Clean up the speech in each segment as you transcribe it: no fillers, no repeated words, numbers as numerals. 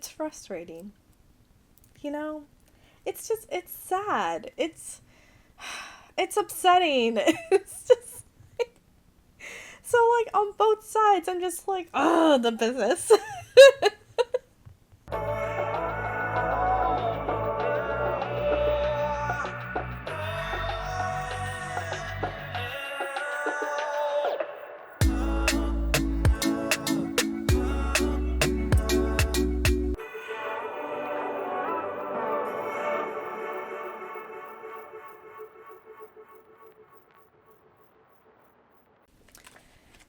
it's frustrating. You know? It's sad. It's upsetting. It's just so like on both sides I'm just like, oh, the business.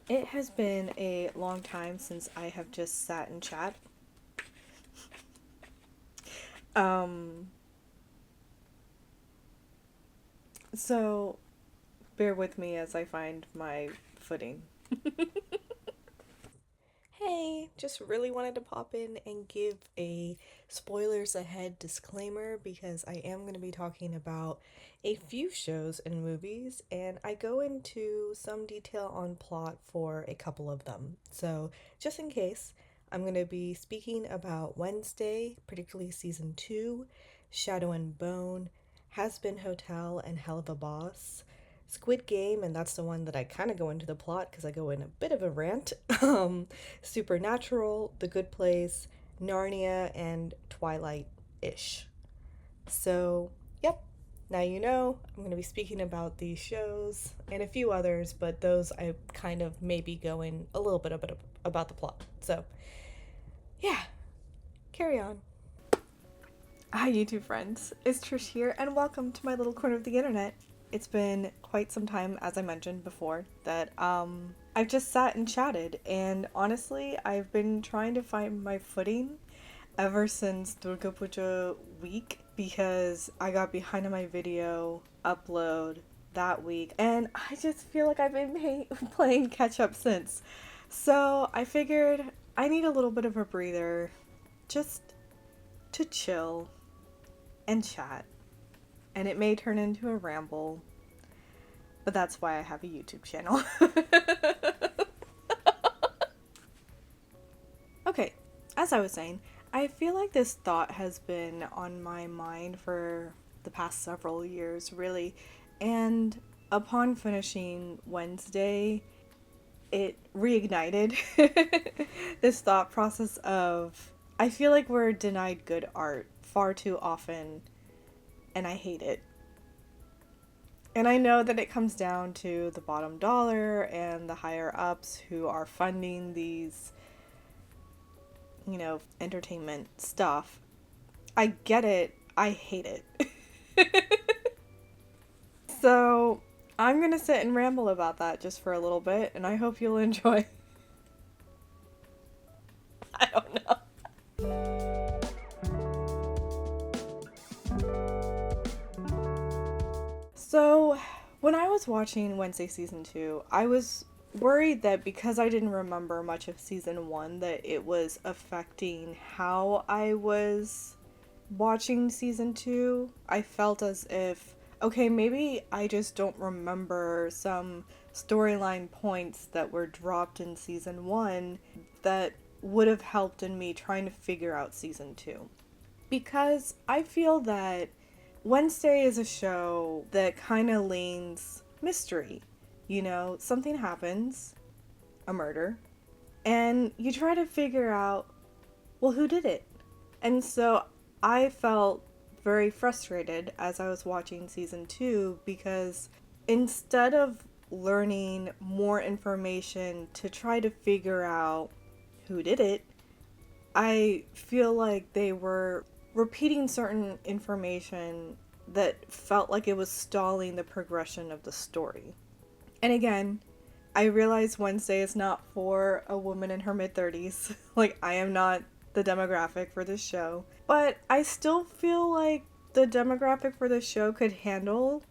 It has been a long time since I have just sat and chat. Um, so bear with me as I find my footing. Hey, just really wanted to pop in and give a spoilers ahead disclaimer because I am going to be talking about a few shows and movies, and I go into some detail on plot for a couple of them. So, just in case, I'm going to be speaking about Wednesday, particularly season 2, Shadow and Bone, Has Been Hotel, and Hell of a Boss. Squid Game, and that's the one that I kind of go into the plot because I go in a bit of a rant. Supernatural, The Good Place, Narnia, and Twilight-ish. So, yep, now you know I'm going to be speaking about these shows and a few others, but those I kind of maybe go in a little bit about the plot. So, yeah, carry on. Hi, YouTube friends. It's Trish here, and welcome to my little corner of the internet. It's been quite some time, as I mentioned before, that I've just sat and chatted, and honestly, I've been trying to find my footing ever since Durga Puja week because I got behind on my video upload that week, and I just feel like I've been playing catch up since. So I figured I need a little bit of a breather just to chill and chat. And it may turn into a ramble, but that's why I have a YouTube channel. Okay, as I was saying, I feel like this thought has been on my mind for the past several years, really, and upon finishing Wednesday, it reignited this thought process of I feel like we're denied good art far too often, and I hate it. And I know that it comes down to the bottom dollar and the higher ups who are funding these, entertainment stuff. I get it. I hate it. So I'm going to sit and ramble about that just for a little bit, and I hope you'll enjoy. I don't know. So, when I was watching Wednesday season 2, I was worried that because I didn't remember much of season 1 that it was affecting how I was watching season 2. I felt as if, okay, maybe I just don't remember some storyline points that were dropped in season 1 that would have helped in me trying to figure out season 2. Because I feel that Wednesday is a show that kind of leans mystery. Something happens, a murder, and you try to figure out, well, who did it? And so I felt very frustrated as I was watching season 2 because instead of learning more information to try to figure out who did it, I feel like they were repeating certain information that felt like it was stalling the progression of the story. And again, I realize Wednesday is not for a woman in her mid-30s. Like, I am not the demographic for this show. But I still feel like the demographic for this show could handle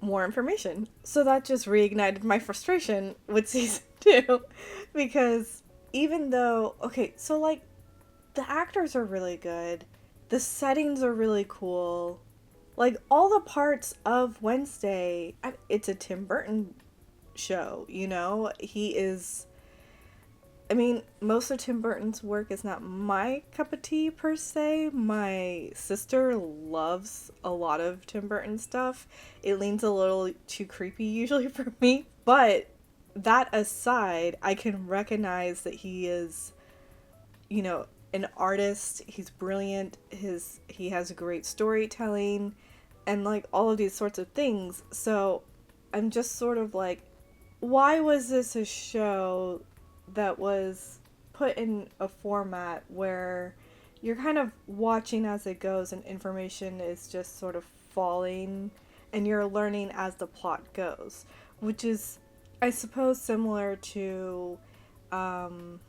more information. So that just reignited my frustration with season 2. Because even though, okay, so like, the actors are really good. The settings are really cool. Like, all the parts of Wednesday, it's a Tim Burton show, He is I mean, most of Tim Burton's work is not my cup of tea per se. My sister loves a lot of Tim Burton stuff. It leans a little too creepy usually for me. But that aside, I can recognize that he is, you know, an artist. He's brilliant. He has great storytelling and like all of these sorts of things. So I'm just sort of like, why was this a show that was put in a format where you're kind of watching as it goes and information is just sort of falling and you're learning as the plot goes, which is, I suppose, similar to um,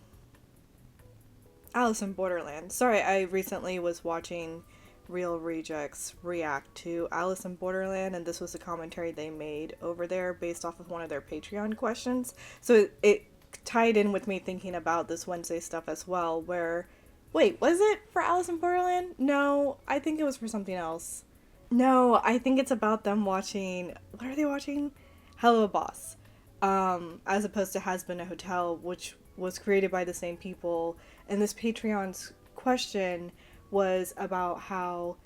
Alice in Borderland. Sorry, I recently was watching Real Rejects react to Alice in Borderland, and this was a commentary they made over there based off of one of their Patreon questions. So it tied in with me thinking about this Wednesday stuff as well, where, wait, was it for Alice in Borderland? No, I think it was for something else. No, I think it's about them watching, what are they watching? Hello Boss. As opposed to Has Been a Hotel, which was created by the same people. And this Patreon's question was about how,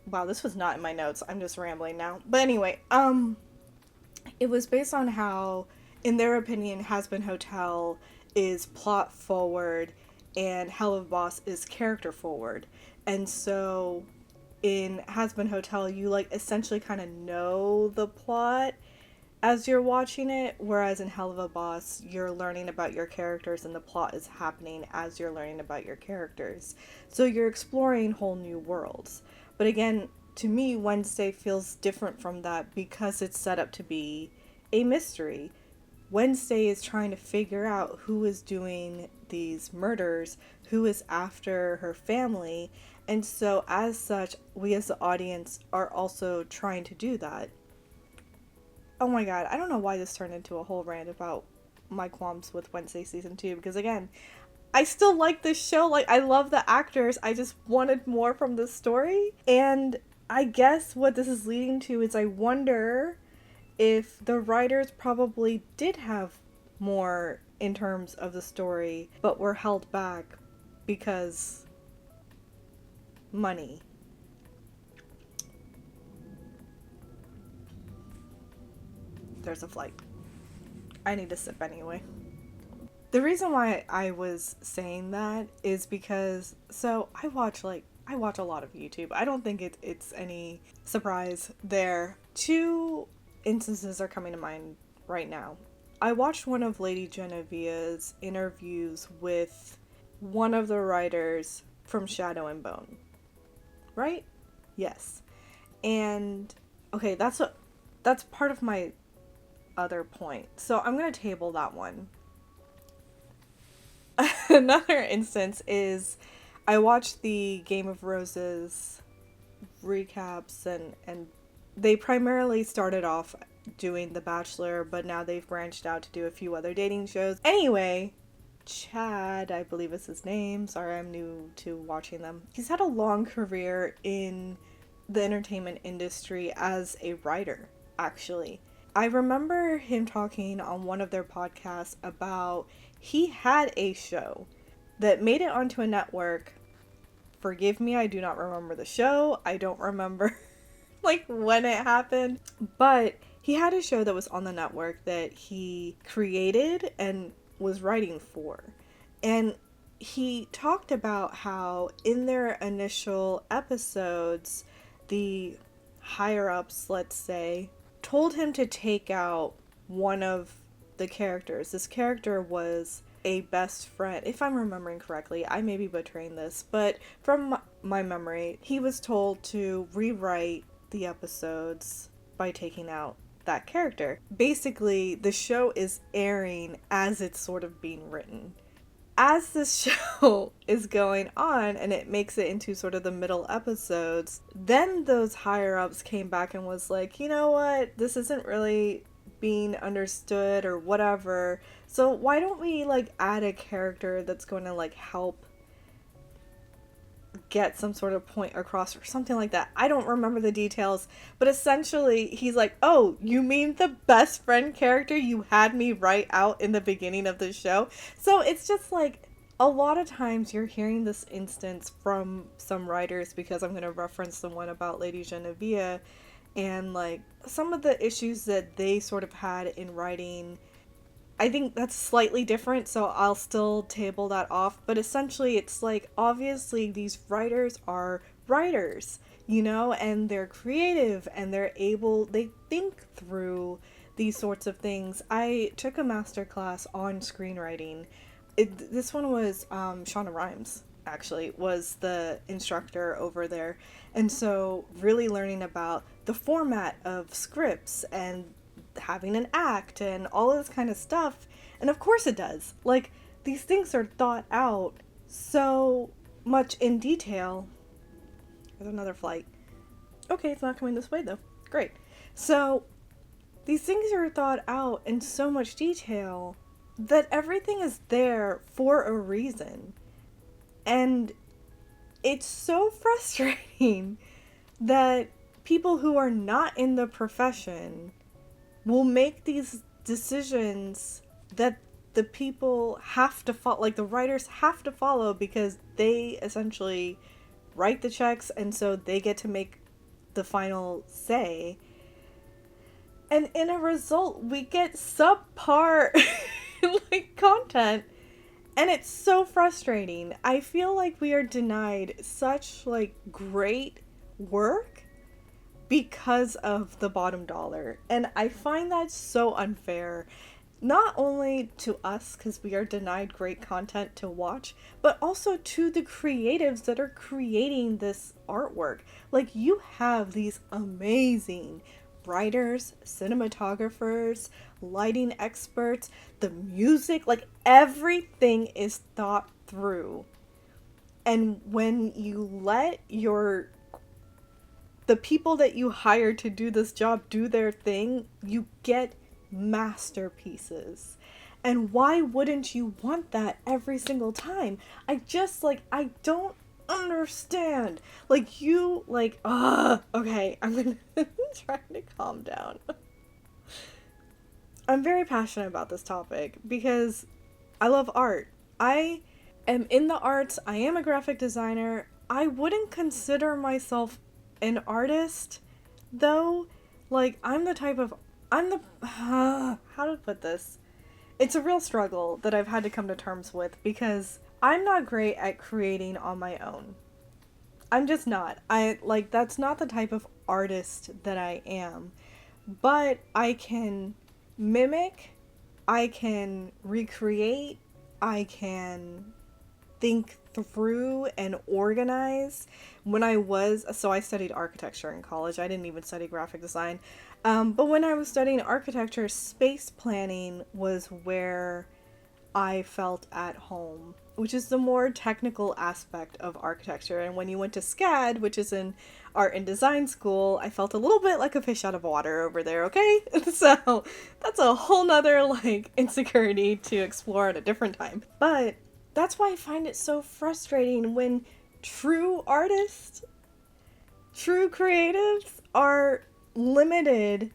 wow, this was not in my notes. I'm just rambling now. But anyway, it was based on how, in their opinion, Has Been Hotel is plot forward and Hell of Boss is character forward. And so in Has Been Hotel, you like essentially kind of know the plot as you're watching it, whereas in Hell of a Boss, you're learning about your characters and the plot is happening as you're learning about your characters. So you're exploring whole new worlds. But again, to me, Wednesday feels different from that because it's set up to be a mystery. Wednesday is trying to figure out who is doing these murders, who is after her family, and so as such, we as the audience are also trying to do that. Oh my god, I don't know why this turned into a whole rant about my qualms with Wednesday season 2, because again, I still like this show. Like, I love the actors. I just wanted more from the story. And I guess what this is leading to is I wonder if the writers probably did have more in terms of the story, but were held back because money. There's a flight. I need a sip anyway. The reason why I was saying that is because, so I watch a lot of YouTube. I don't think it's any surprise there. Two instances are coming to mind right now. I watched one of Lady Genevieve's interviews with one of the writers from Shadow and Bone. Right? Yes. And okay, that's part of my other point. So I'm going to table that one. Another instance is I watched the Game of Roses recaps and they primarily started off doing The Bachelor, but now they've branched out to do a few other dating shows. Anyway, Chad, I believe is his name. Sorry, I'm new to watching them. He's had a long career in the entertainment industry as a writer, actually. I remember him talking on one of their podcasts about he had a show that made it onto a network. Forgive me, I do not remember the show. I don't remember like when it happened. But he had a show that was on the network that he created and was writing for. And he talked about how in their initial episodes, the higher ups, let's say, told him to take out one of the characters. This character was a best friend, if I'm remembering correctly. I may be butchering this, but from my memory, he was told to rewrite the episodes by taking out that character. Basically, the show is airing as it's sort of being written. As this show is going on and it makes it into sort of the middle episodes, then those higher ups came back and was like, you know what, this isn't really being understood or whatever, so why don't we like add a character that's going to like help get some sort of point across or something like that. I don't remember the details, but essentially he's like, "Oh, you mean the best friend character you had me write out in the beginning of the show?" So it's just like a lot of times you're hearing this instance from some writers, because I'm going to reference the one about Lady Genevieve, and like some of the issues that they sort of had in writing. I think that's slightly different, so I'll still table that off. But essentially, it's like, obviously, these writers are writers, you know, and they're creative and they think through these sorts of things. I took a master class on screenwriting. This one was Shonda Rhimes, actually, was the instructor over there. And so, really learning about the format of scripts and having an act and all this kind of stuff. And of course it does. Like, these things are thought out so much in detail. There's another flight. Okay, it's not coming this way though. Great. So, these things are thought out in so much detail that everything is there for a reason. And it's so frustrating that people who are not in the profession will make these decisions that the people have to follow, like the writers have to follow, because they essentially write the checks, and so they get to make the final say. And in a result, we get subpar like content, and it's so frustrating. I feel like we are denied such like great work because of the bottom dollar. And I find that so unfair. Not only to us, because we are denied great content to watch, but also to the creatives that are creating this artwork. Like, you have these amazing writers, cinematographers, lighting experts, the music, like everything is thought through. And when you let the people that you hire to do this job do their thing, you get masterpieces. And why wouldn't you want that every single time? I don't understand. Like, okay, I'm gonna try to calm down. I'm very passionate about this topic because I love art. I am in the arts. I am a graphic designer. I wouldn't consider myself an artist, though. Like, I'm the how to put this? It's a real struggle that I've had to come to terms with, because I'm not great at creating on my own. I'm just not. That's not the type of artist that I am. But I can mimic, I can recreate, I can think through and organize. So I studied architecture in college. I didn't even study graphic design. But when I was studying architecture, space planning was where I felt at home, which is the more technical aspect of architecture. And when you went to SCAD, which is in art and design school, I felt a little bit like a fish out of water over there, okay? So that's a whole nother insecurity to explore at a different time. But that's why I find it so frustrating when true artists, true creatives are limited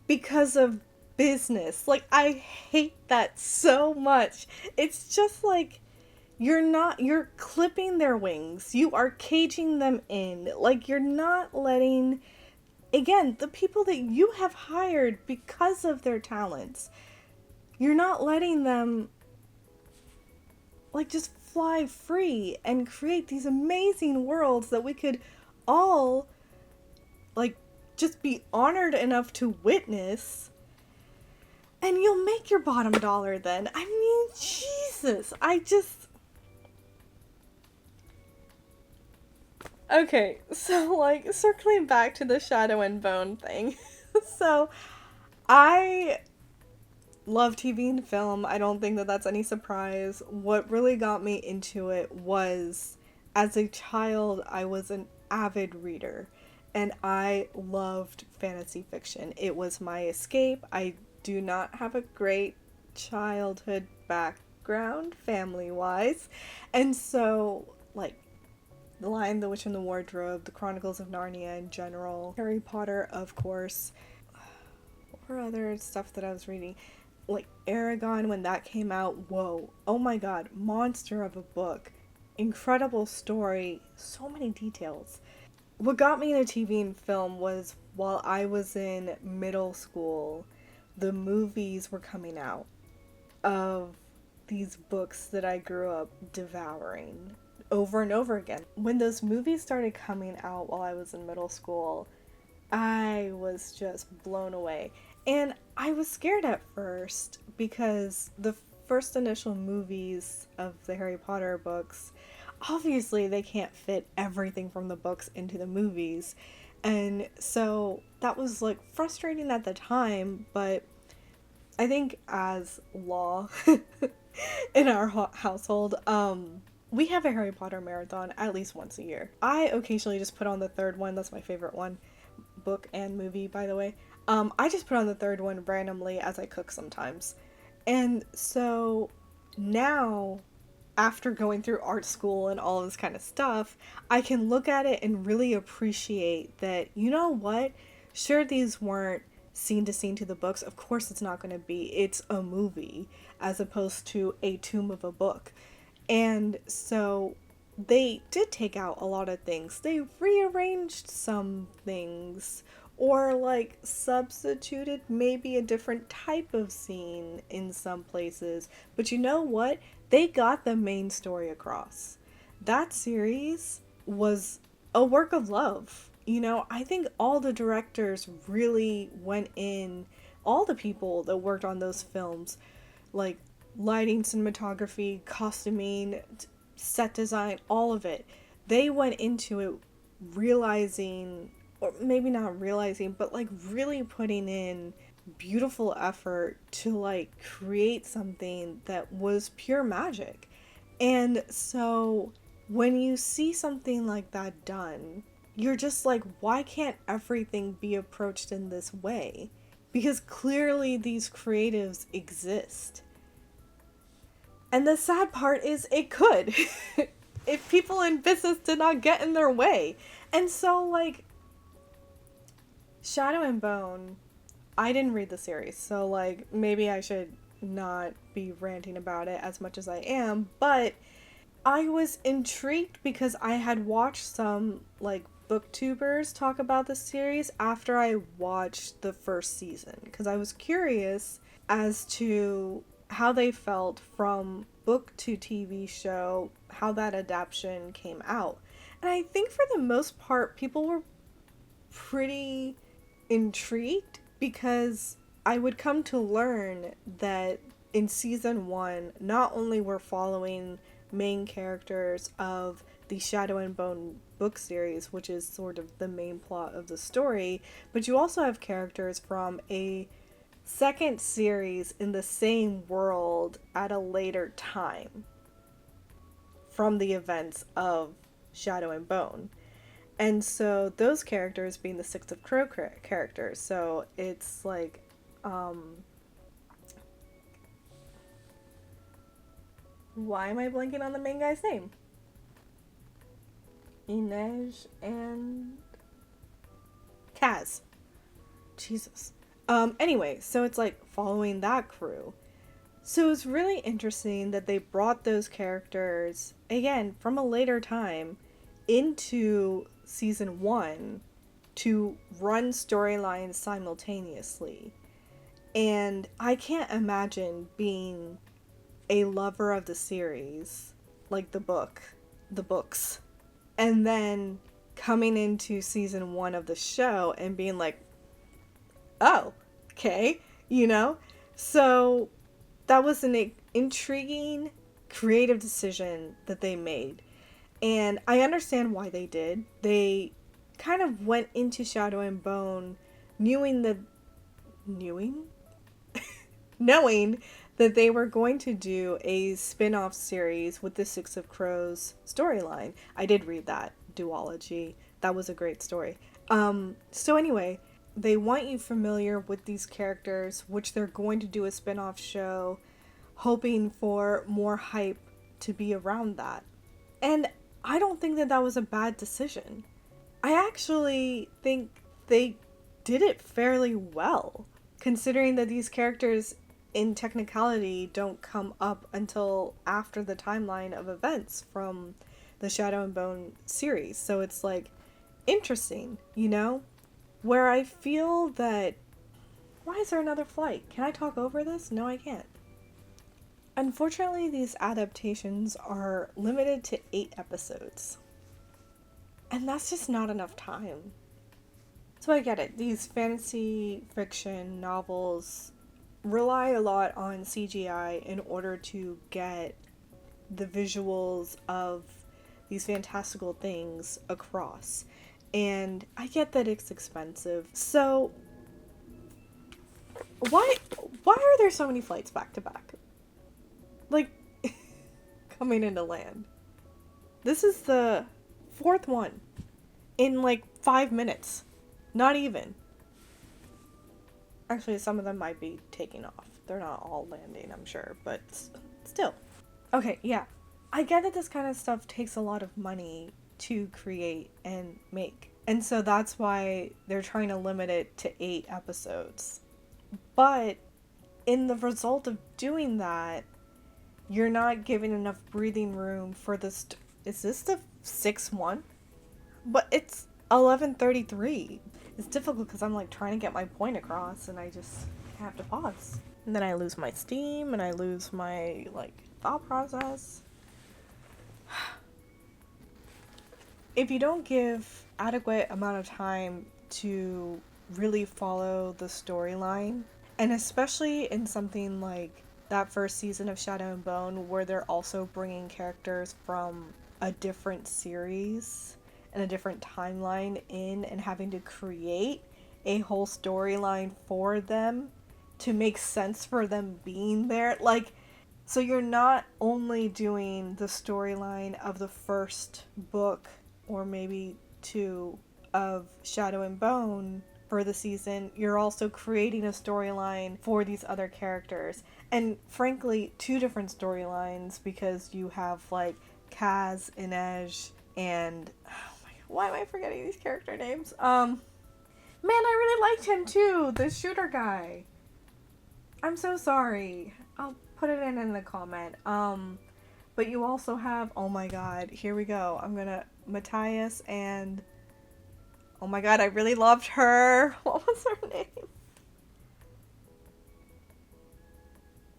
because of business. Like, I hate that so much. It's just like, you're clipping their wings. You are caging them in. Like, you're not letting, again, the people that you have hired because of their talents, you're not letting them just fly free and create these amazing worlds that we could all just be honored enough to witness. And you'll make your bottom dollar then. I mean, Jesus, okay, so circling back to the Shadow and Bone thing. So I love TV and film. I don't think that that's any surprise. What really got me into it was, as a child, I was an avid reader, and I loved fantasy fiction. It was my escape. I do not have a great childhood background, family-wise, and so, The Lion, the Witch, and the Wardrobe, The Chronicles of Narnia in general, Harry Potter, of course, or other stuff that I was reading. Like Aragon, when that came out, whoa, oh my god, monster of a book. Incredible story, so many details. What got me into TV and film was while I was in middle school, the movies were coming out of these books that I grew up devouring over and over again. When those movies started coming out while I was in middle school, I was just blown away. And I was scared at first because the first initial movies of the Harry Potter books, obviously they can't fit everything from the books into the movies. And so that was like frustrating at the time, but I think as law in our household, we have a Harry Potter marathon at least once a year. I occasionally just put on the third one. That's my favorite one. Book and movie, by the way. I just put on the third one randomly as I cook sometimes. And so now, after going through art school and all this kind of stuff, I can look at it and really appreciate that, you know what? Sure, these weren't scene to scene to the books. Of course, it's not going to be. It's a movie as opposed to a tomb of a book. And so they did take out a lot of things. They rearranged some things or like substituted maybe a different type of scene in some places. But you know what? They got the main story across. That series was a work of love. You know, I think all the directors really went in, all the people that worked on those films, like lighting, cinematography, costuming, set design, all of it. They went into it realizing, or maybe not realizing, but like really putting in beautiful effort to like create something that was pure magic. And so when you see something like that done, you're just like, why can't everything be approached in this way? Because clearly these creatives exist. And the sad part is it could if people in business did not get in their way. And so, like, Shadow and Bone, I didn't read the series, so, like, maybe I should not be ranting about it as much as I am, but I was intrigued because I had watched some, like, booktubers talk about the series after I watched the first season, because I was curious as to how they felt from book to TV show, how that adaptation came out. And I think for the most part, people were pretty intrigued because I would come to learn that in season one, not only were following main characters of the Shadow and Bone book series, which is sort of the main plot of the story, but you also have characters from a second series in the same world at a later time from the events of Shadow and Bone. And so those characters being the Six of Crow characters. So it's like, why am I blanking on the main guy's name? Inej and Kaz. Jesus. Anyway, so it's like following that crew. So it's really interesting that they brought those characters, again, from a later time, into season one to run storylines simultaneously. And I can't imagine being a lover of the series, like the books, and then coming into season one of the show and being like, oh, okay, you know? So that was an intriguing, creative decision that they made. And I understand why they did. They kind of went into Shadow and Bone knowing that they were going to do a spin-off series with the Six of Crows storyline. I did read that duology. That was a great story. So anyway, they want you familiar with these characters, which they're going to do a spin-off show, hoping for more hype to be around that. And I don't think that that was a bad decision. I actually think they did it fairly well, considering that these characters in technicality don't come up until after the timeline of events from the Shadow and Bone series. So it's like interesting, you know? Where I feel that. Why is there another flight? Can I talk over this? No, I can't. Unfortunately, these adaptations are limited to 8 episodes. And that's just not enough time. So I get it. These fantasy fiction novels rely a lot on CGI in order to get the visuals of these fantastical things across. And I get that it's expensive. So why are there so many flights back to back? Like coming into land. This is the 4th one in like 5 minutes. Not even. Actually, some of them might be taking off. They're not all landing, I'm sure, but still. Okay, yeah. I get that this kind of stuff takes a lot of money to create and make. And so that's why they're trying to limit it to 8 episodes. But in the result of doing that, you're not giving enough breathing room for this. Is this the 6th one? But it's 11:33. It's difficult because I'm like trying to get my point across and I just have to pause. And then I lose my steam and I lose my like thought process. If you don't give adequate amount of time to really follow the storyline, and especially in something like that first season of Shadow and Bone where they're also bringing characters from a different series and a different timeline in and having to create a whole storyline for them to make sense for them being there. Like, so you're not only doing the storyline of the first book or maybe 2 of Shadow and Bone for the season, you're also creating a storyline for these other characters. And frankly, 2 different storylines because you have like Kaz, Inej, and why am I forgetting these character names? Man, I really liked him too, the shooter guy. I'm so sorry. I'll put it in the comment. But you also have, oh my god, here we go. Matthias and, oh my god, I really loved her. What was her name?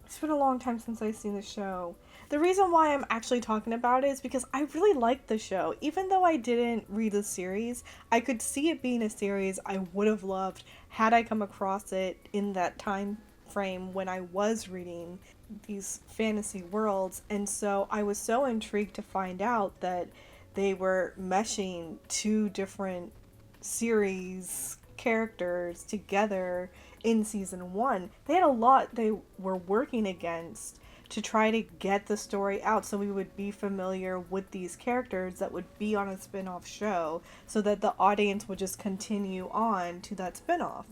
It's been a long time since I've seen the show. The reason why I'm actually talking about it is because I really liked the show. Even though I didn't read the series, I could see it being a series I would have loved had I come across it in that time frame when I was reading these fantasy worlds. And so I was so intrigued to find out that they were meshing 2 different series characters together in season 1. They had a lot they were working against to try to get the story out so we would be familiar with these characters that would be on a spin-off show so that the audience would just continue on to that spin-off.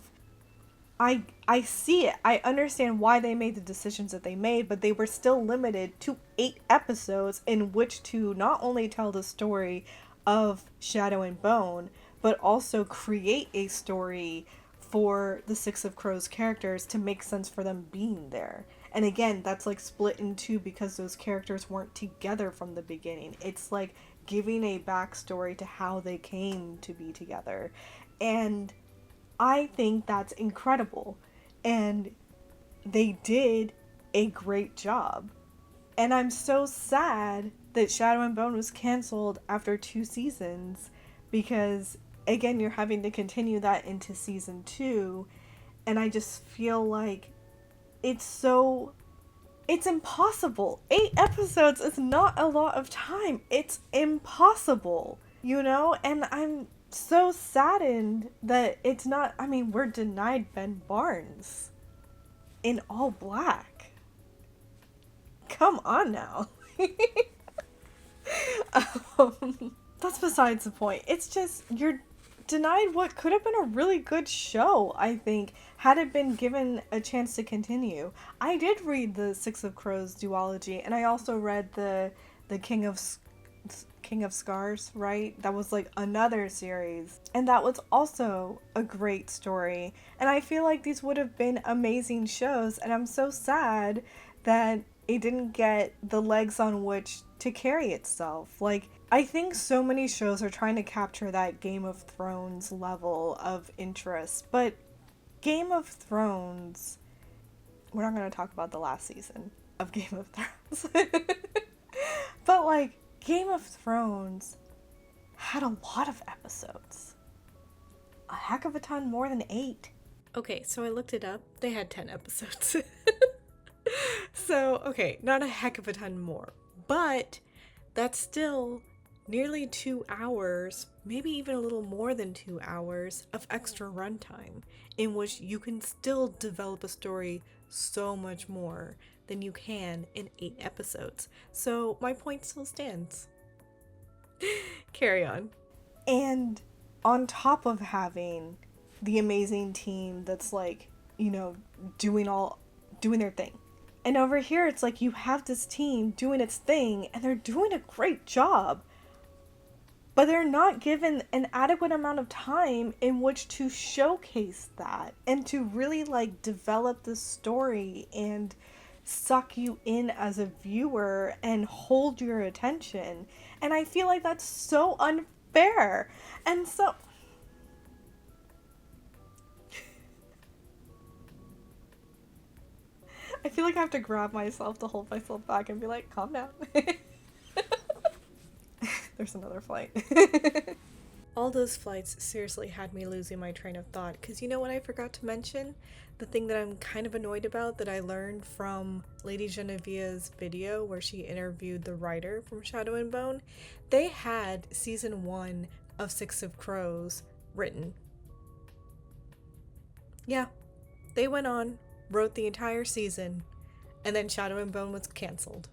I see it. I understand why they made the decisions that they made, but they were still limited to 8 episodes in which to not only tell the story of Shadow and Bone, but also create a story for the Six of Crows characters to make sense for them being there. And again, that's like split in 2 because those characters weren't together from the beginning. It's like giving a backstory to how they came to be together. And I think that's incredible. And they did a great job. And I'm so sad that Shadow and Bone was canceled after 2 seasons because, again, you're having to continue that into season 2. And I just feel like it's impossible. 8 episodes is not a lot of time. It's impossible, you know? And I'm so saddened that it's not. I mean, we're denied Ben Barnes in all black. Come on now. That's besides the point. It's just, you're denied what could have been a really good show, I think, had it been given a chance to continue. I did read the Six of Crows duology, and I also read the King of Scars, right? That was like another series. And that was also a great story. And I feel like these would have been amazing shows. And I'm so sad that it didn't get the legs on which to carry itself. Like, I think so many shows are trying to capture that Game of Thrones level of interest. But Game of Thrones, we're not going to talk about the last season of Game of Thrones. But like, Game of Thrones had a lot of episodes. A heck of a ton more than 8. Okay, so I looked it up. They had 10 episodes. So, okay, not a heck of a ton more. But that's still nearly 2 hours, maybe even a little more than 2 hours of extra runtime in which you can still develop a story so much more than you can in 8 episodes. So my point still stands. Carry on. And on top of having the amazing team that's like, you know, doing their thing. And over here it's like you have this team doing its thing and they're doing a great job. But they're not given an adequate amount of time in which to showcase that and to really like develop the story and suck you in as a viewer and hold your attention. And I feel like that's so unfair. And so I feel like I have to grab myself to hold myself back and be like, calm down. There's another flight. All those flights seriously had me losing my train of thought. Because you know what I forgot to mention? The thing that I'm kind of annoyed about that I learned from Lady Genevieve's video where she interviewed the writer from Shadow and Bone. They had season 1 of Six of Crows written. Yeah, they went on, wrote the entire season, and then Shadow and Bone was canceled.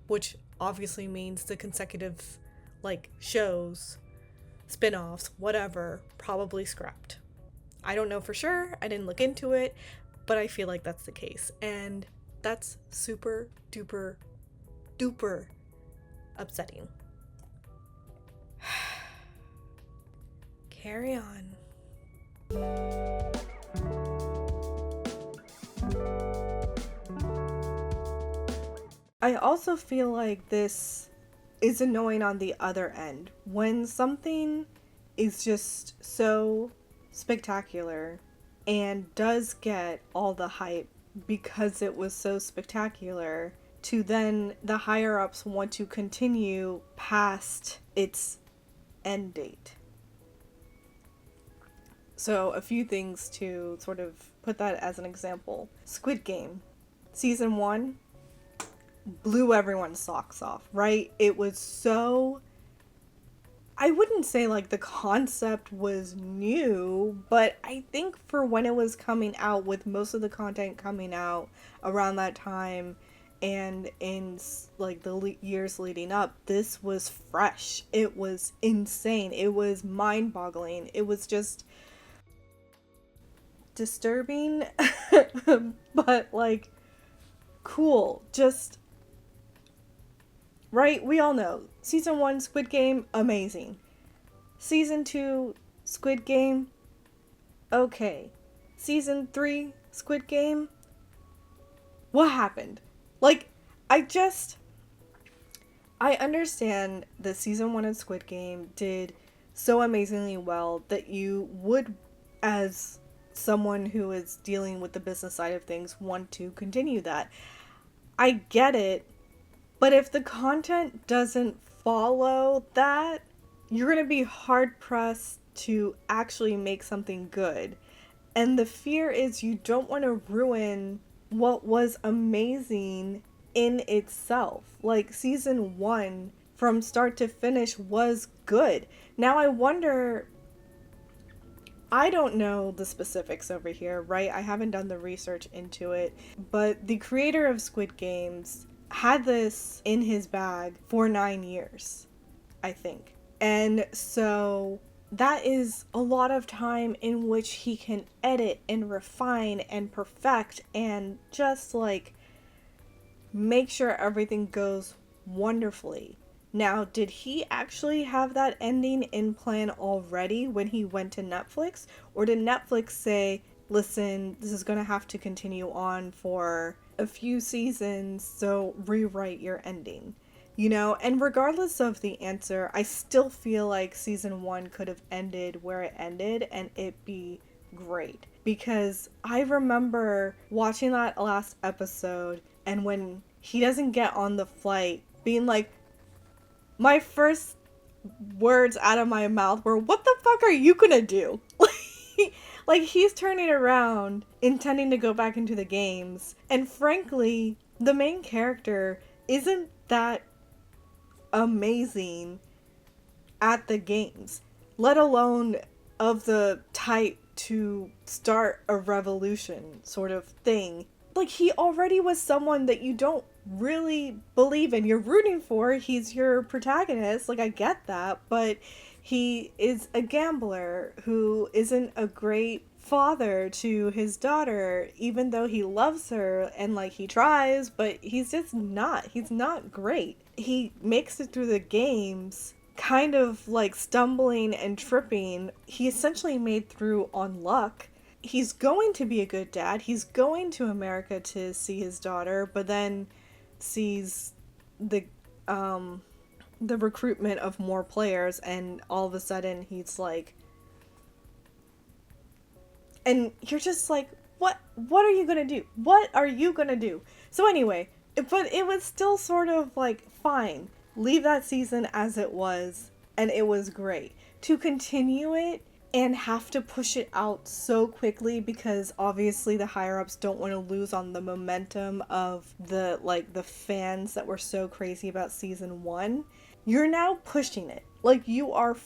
Which obviously means the consecutive like shows, spin-offs, whatever, probably scrapped. I don't know for sure, I didn't look into it, but I feel like that's the case. And that's super duper duper upsetting. Carry on. I also feel like this is annoying on the other end. When something is just so spectacular and does get all the hype because it was so spectacular, to then the higher ups want to continue past its end date. So a few things to sort of put that as an example. Squid Game. Season 1 blew everyone's socks off, right? It was so... I wouldn't say like the concept was new, but I think for when it was coming out, with most of the content coming out around that time and in like the years leading up, this was fresh. It was insane. It was mind-boggling. It was just disturbing, but like cool. Just right? We all know. Season 1, Squid Game, amazing. Season 2, Squid Game, okay. Season 3, Squid Game, what happened? Like, I understand that Season 1 of Squid Game did so amazingly well that you would, as someone who is dealing with the business side of things, want to continue that. I get it. But if the content doesn't follow that, you're going to be hard-pressed to actually make something good. And the fear is you don't want to ruin what was amazing in itself. Like, season 1, from start to finish, was good. Now I wonder... I don't know the specifics over here, right? I haven't done the research into it. But the creator of Squid Games had this in his bag for 9 years, I think. And so that is a lot of time in which he can edit and refine and perfect and just like make sure everything goes wonderfully. Now, did he actually have that ending in plan already when he went to Netflix? Or did Netflix say, listen, this is going to have to continue on for a few seasons, so rewrite your ending? You know, and regardless of the answer, I still feel like season one could have ended where it ended and it be great. Because I remember watching that last episode, and when he doesn't get on the flight, being like, my first words out of my mouth were, what the fuck are you gonna do? Like, he's turning around, intending to go back into the games, and frankly, the main character isn't that amazing at the games, let alone of the type to start a revolution sort of thing. Like, he already was someone that you don't really believe in. You're rooting for. He's your protagonist. Like, I get that. But he is a gambler who isn't a great father to his daughter, even though he loves her and, like, he tries, but he's just not. He's not great. He makes it through the games kind of like stumbling and tripping. He essentially made through on luck. He's going to be a good dad. He's going to America to see his daughter, but then sees the recruitment of more players, and all of a sudden he's like, and you're just like, what are you gonna do? What are you gonna do? So anyway, but it was still sort of like, fine, leave that season as it was, and it was great. To continue it and have to push it out so quickly, because obviously the higher ups don't want to lose on the momentum of the fans that were so crazy about season one. You're now pushing it. Like, you are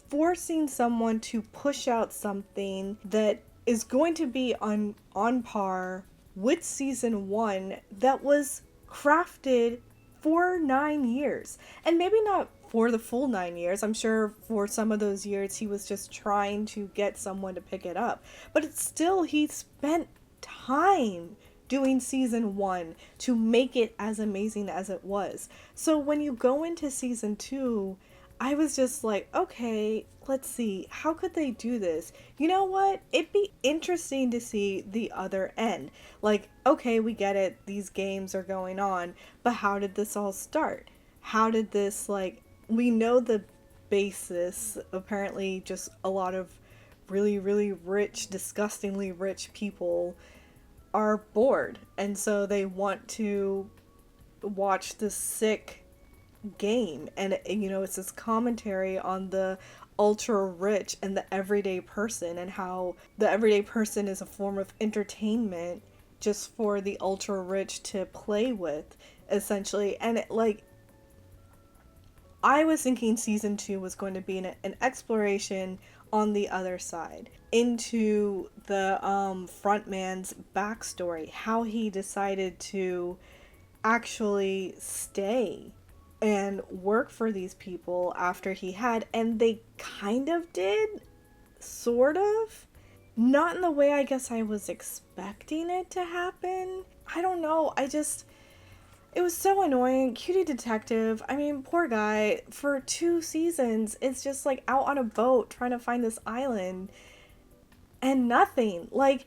forcing someone to push out something that is going to be on par with season one, that was crafted for 9 years. And maybe not for the full 9 years. I'm sure for some of those years he was just trying to get someone to pick it up. But it's still, he spent time doing season one to make it as amazing as it was. So when you go into season two, I was just like, okay, let's see, how could they do this? You know what? It'd be interesting to see the other end. Like, okay, we get it, these games are going on, but how did this all start? How did this, like, we know the basis, apparently just a lot of really, really rich, disgustingly rich people are bored, and so they want to watch this sick game, and you know, it's this commentary on the ultra rich and the everyday person, and how the everyday person is a form of entertainment just for the ultra rich to play with, essentially. And it, like, I was thinking season two was going to be an exploration on the other side into the frontman's backstory, how he decided to actually stay and work for these people after he had, and they kind of did, sort of. Not in the way I guess I was expecting it to happen. I don't know, it was so annoying. Cutie detective, I mean, poor guy, for 2 seasons, it's just like out on a boat trying to find this island, and nothing. Like,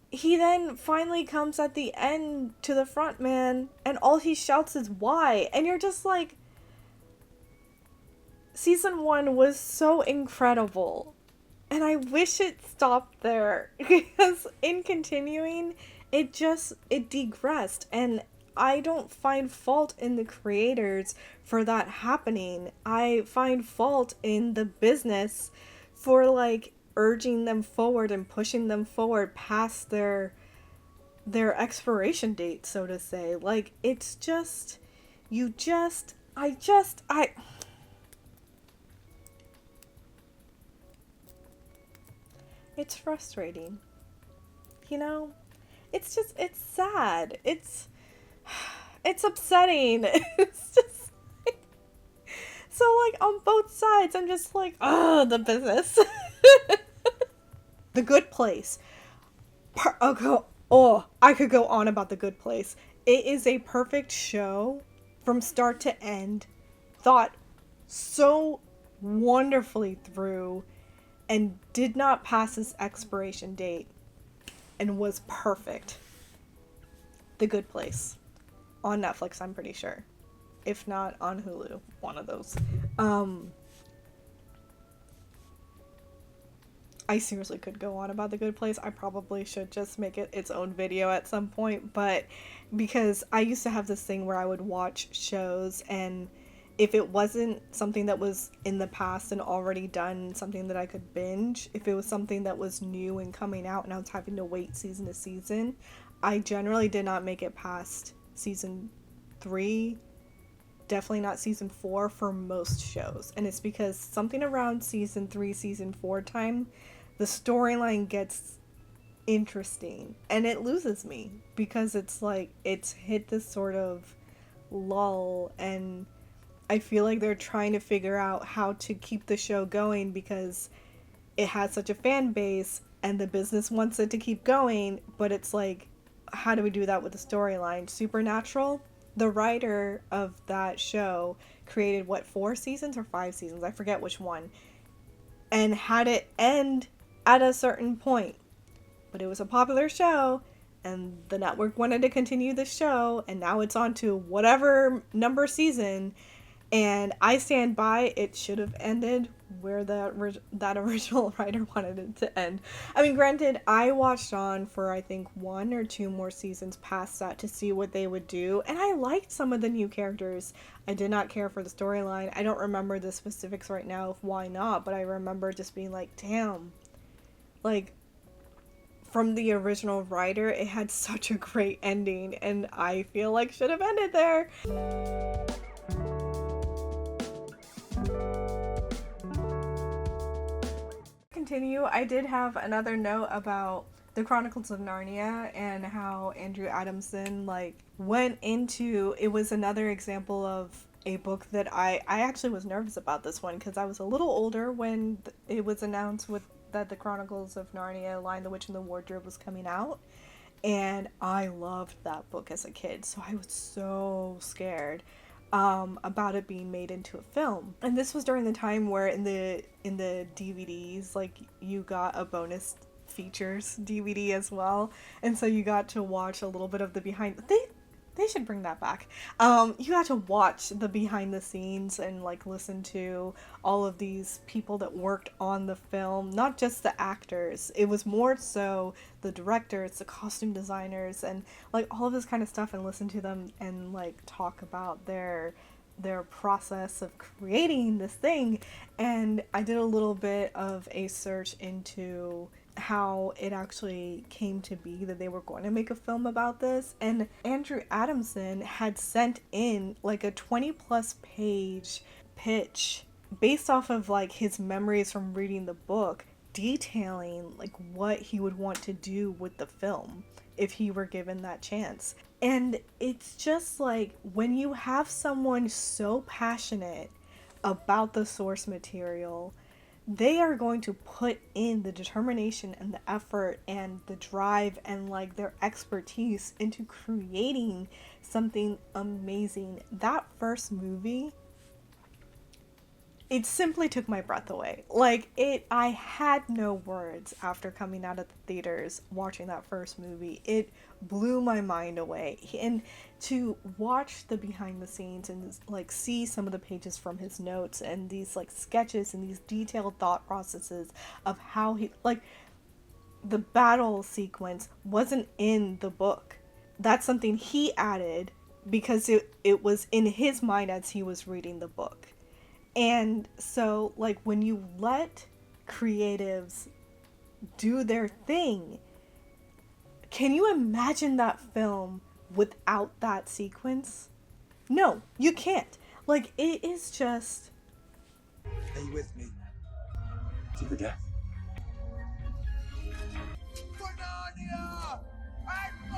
he then finally comes at the end to the front man, and all he shouts is why, and you're just like, season one was so incredible, and I wish it stopped there, because in continuing, it digressed, and I don't find fault in the creators for that happening. I find fault in the business for, like, urging them forward and pushing them forward past their expiration date, so to say. Like, it's just, it's frustrating. You know? It's sad. It's upsetting. It's just like, so, like, on both sides, I'm just like, oh, the business. The Good Place. I could go on about The Good Place. It is a perfect show from start to end. thought so wonderfully through and did not pass its expiration date and was perfect. The Good Place. On Netflix, I'm pretty sure. If not on Hulu, one of those. I seriously could go on about The Good Place. I probably should just make it its own video at some point, but because I used to have this thing where I would watch shows, and if it wasn't something that was in the past and already done, something that I could binge, if it was something that was new and coming out and I was having to wait season to season, I generally did not make it past season 3, definitely not season 4 for most shows. And it's because something around season 3, season 4 time, the storyline gets interesting and it loses me because it's like it's hit this sort of lull, and I feel like they're trying to figure out how to keep the show going because it has such a fan base and the business wants it to keep going, but it's like, how do we do that with the storyline? Supernatural, the writer of that show created 4 seasons or 5 seasons, I forget which one, and had it end at a certain point. But it was a popular show, and the network wanted to continue the show, and now it's on to whatever number season, and I stand by it should have ended where that original writer wanted it to end. I mean, granted, I watched on for I think 1 or 2 more seasons past that to see what they would do, and I liked some of the new characters. I did not care for the storyline. I don't remember the specifics right now of why not, but I remember just being like, damn, like, from the original writer, it had such a great ending, and I feel like should have ended there. Continue, I did have another note about the Chronicles of Narnia and how Andrew Adamson went into it. Was another example of a book that I actually was nervous about this one because I was a little older when it was announced that the Chronicles of Narnia, Lion, the Witch, and the Wardrobe was coming out, and I loved that book as a kid, so I was so scared about it being made into a film. And this was during the time where in the DVDs, you got a bonus features DVD as well, and so you got to watch a little bit of the behind. They should bring that back. You got to watch the behind the scenes and listen to all of these people that worked on the film, not just the actors. It was more so the directors, the costume designers, and all of this kind of stuff, and listen to them and talk about their process of creating this thing. And I did a little bit of a search into how it actually came to be that they were going to make a film about this, and Andrew Adamson had sent in a 20+ page pitch based off of his memories from reading the book, detailing what he would want to do with the film if he were given that chance. And it's just when you have someone so passionate about the source material, they are going to put in the determination and the effort and the drive and their expertise into creating something amazing. That first movie, it simply took my breath away. I had no words after coming out of the theaters watching that first movie. It blew my mind away. And to watch the behind the scenes and see some of the pages from his notes and these sketches and these detailed thought processes of how he the battle sequence wasn't in the book. That's something he added because it was in his mind as he was reading the book. And so, when you let creatives do their thing, can you imagine that film without that sequence? No, you can't. It is just... Are you with me? To the death. For Narnia! And for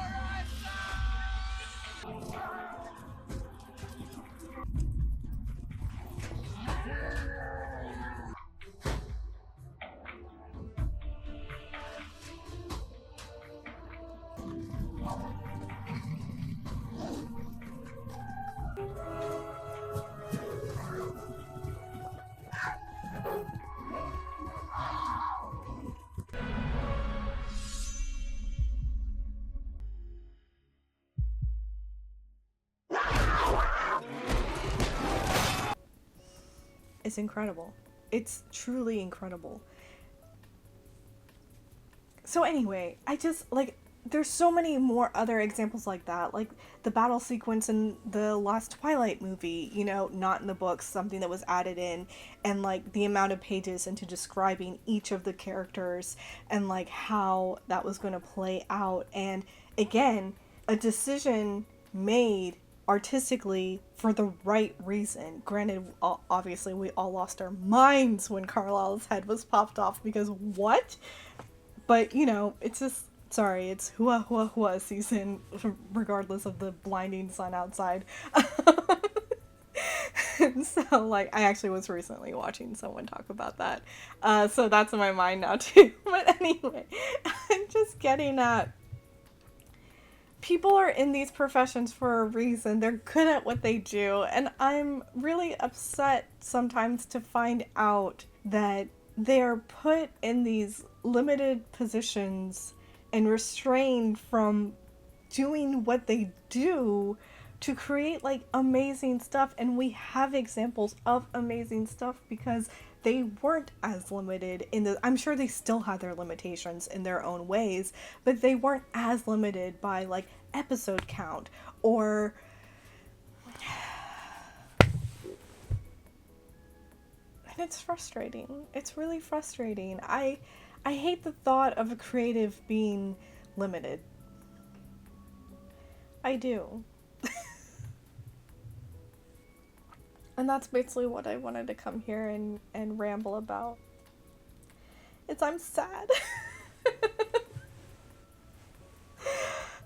is incredible. It's truly incredible. So anyway, I just like there's so many more other examples like that, like the battle sequence in the last Twilight movie, you know, not in the books, something that was added in, and like the amount of pages into describing each of the characters and like how that was going to play out. And again, a decision made artistically for the right reason. Granted, obviously we all lost our minds when Carlisle's head was popped off because what? But, you know, it's just, sorry, it's hua hua hua season, regardless of the blinding sun outside. So, like, I actually was recently watching someone talk about that. So that's in my mind now, too. But anyway, I'm just getting at people are in these professions for a reason. They're good at what they do. And I'm really upset sometimes to find out that they are put in these limited positions and restrained from doing what they do to create like amazing stuff. And we have examples of amazing stuff because they weren't as limited in the, I'm sure they still had their limitations in their own ways, but they weren't as limited by like episode count or and it's frustrating. It's really frustrating. I hate the thought of a creative being limited. I do. And that's basically what I wanted to come here and ramble about. It's I'm sad.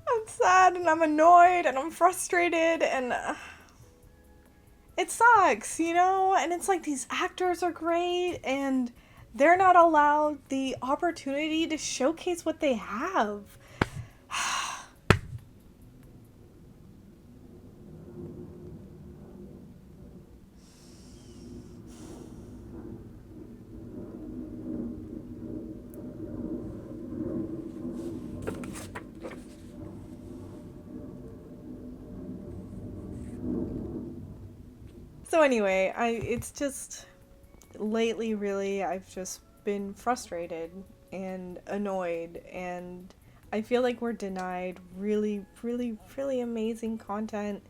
I'm sad and I'm annoyed and I'm frustrated and it sucks, you know? And it's like these actors are great and they're not allowed the opportunity to showcase what they have. So anyway, it's just lately really I've just been frustrated and annoyed and I feel like we're denied really really really amazing content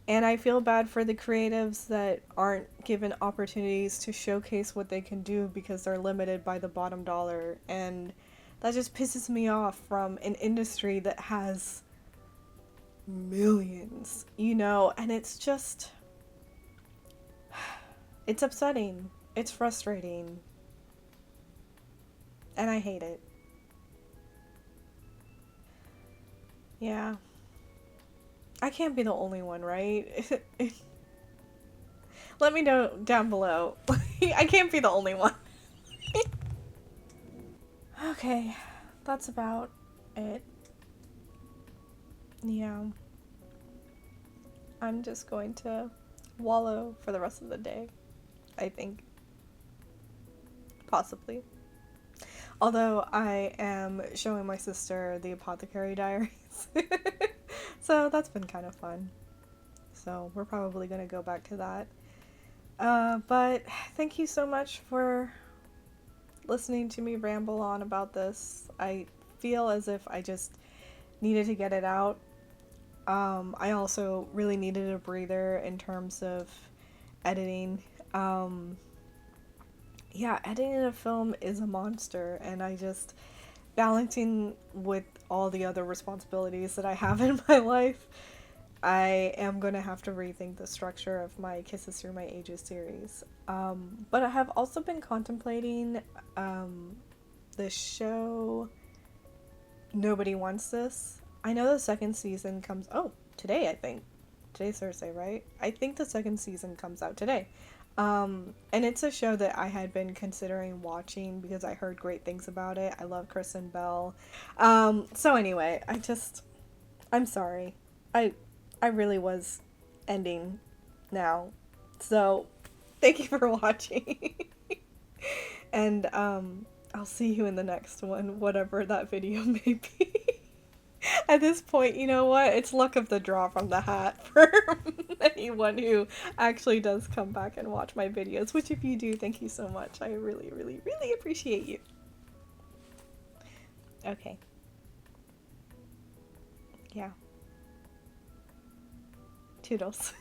and I feel bad for the creatives that aren't given opportunities to showcase what they can do because they're limited by the bottom dollar and that just pisses me off from an industry that has millions, you know, and it's just it's upsetting. It's frustrating. And I hate it. Yeah. I can't be the only one, right? Let me know down below. I can't be the only one. Okay. That's about it. Yeah. I'm just going to wallow for the rest of the day. I think. Possibly. Although I am showing my sister the Apothecary Diaries. So that's been kind of fun. So we're probably going to go back to that. But thank you so much for listening to me ramble on about this. I feel as if I just needed to get it out. I also really needed a breather in terms of editing. Yeah, editing a film is a monster, and I just balancing with all the other responsibilities that I have in my life, I am going to have to rethink the structure of my Kisses Through My Ages series. But I have also been contemplating the show Nobody Wants This. I know the second season comes... Oh, today I think. Today's Thursday, right? I think the second season comes out today. And it's a show that I had been considering watching because I heard great things about it. I love Kristen Bell. So anyway, I'm sorry. I really was ending now. So thank you for watching. And I'll see you in the next one, whatever that video may be. At this point, you know what? It's luck of the draw from the hat for anyone who actually does come back and watch my videos, which if you do, thank you so much. I really, really, really appreciate you. Okay. Yeah. Toodles.